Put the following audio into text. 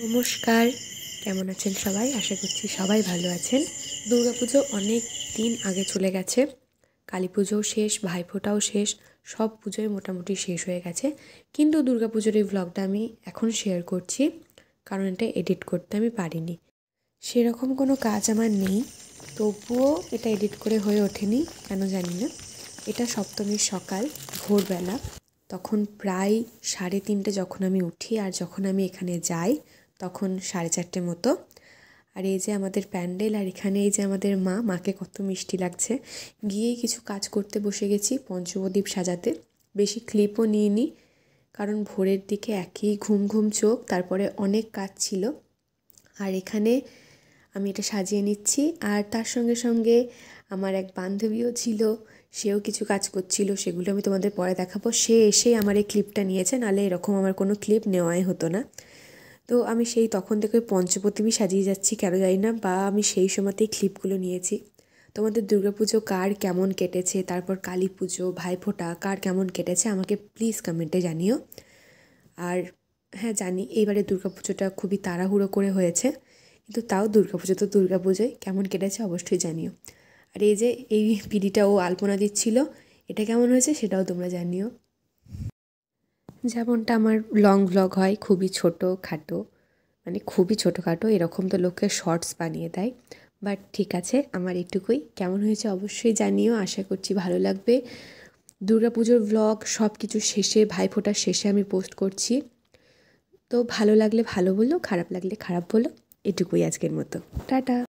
নমস্কার, কেমন আছেন সবাই? আশা করছি সবাই ভালো আছেন। দুর্গাপুজো অনেক দিন আগে চলে গেছে। কালী পুজোও শেষ, ভাইফোঁটাও শেষ, সব পুজোই মোটামুটি শেষ হয়ে গেছে। কিন্তু দুর্গাপুজোর এই ভ্লগটা আমি এখন শেয়ার করছি, কারণ এটা এডিট করতে আমি পারিনি। সেরকম কোনো কাজ আমার নেই, তবুও এটা এডিট করে হয়ে ওঠেনি, কেন জানি না। এটা সপ্তমীর সকাল, ভোরবেলা, তখন প্রায় 3:30 যখন আমি উঠি আর যখন আমি এখানে যাই তখন 4:30 মতো। আর এই যে আমাদের প্যান্ডেল, আর এখানে এই যে আমাদের মাকে কত মিষ্টি লাগছে। গিয়েই কিছু কাজ করতে বসে গেছি, পঞ্চপ্রদীপ সাজাতে। বেশি ক্লিপও নিইনি, কারণ ভোরের দিকে একই ঘুম ঘুম চোখ, তারপরে অনেক কাজ ছিল। আর এখানে আমি এটা সাজিয়ে নিচ্ছি, আর তার সঙ্গে সঙ্গে আমার এক বান্ধবীও ছিল, সেও কিছু কাজ করছিল, সেগুলো আমি তোমাদের পরে দেখাবো। সে এসেই আমার এই ক্লিপটা নিয়েছে, নাহলে এরকম আমার কোনো ক্লিপ নেওয়াই হতো না। তো আমি সেই তখন থেকে পঞ্চপ্রদীপই সাজিয়ে যাচ্ছি, কেন জানি না, বা আমি সেই সময়তেই ক্লিপগুলো নিয়েছি। তোমাদের দুর্গাপুজো কার কেমন কেটেছে, তারপর কালী পুজো, ভাইফোঁটা কার কেমন কেটেছে আমাকে প্লিজ কমেন্টে জানিও। আর হ্যাঁ, জানি এইবারে দুর্গাপুজোটা খুবই তাড়াহুড়ো করে হয়েছে, কিন্তু তাও দুর্গাপুজো তো দুর্গাপুজোয়, কেমন কেটেছে অবশ্যই জানিও। আর এই যে এই পিডিটা ও আলপনা দিচ্ছিল, এটা কেমন হয়েছে সেটাও তোমরা জানিও। যেমনটা আমার লং ভ্লগ হয়, খুবই ছোটোখাটো, মানে খুবই ছোটোখাটো, এরকম তো লোকে শর্টস বানিয়ে দেয়। বাট ঠিক আছে, আমার এটুকুই। কেমন হয়েছে অবশ্যই জানিও, আশা করছি ভালো লাগবে। দুর্গাপুজোর ভ্লগ সব কিছু শেষে, ভাইফোঁটার শেষে আমি পোস্ট করছি। তো ভালো লাগলে ভালো বলো, খারাপ লাগলে খারাপ বলো। এটুকুই আজকের মতো, টাটা।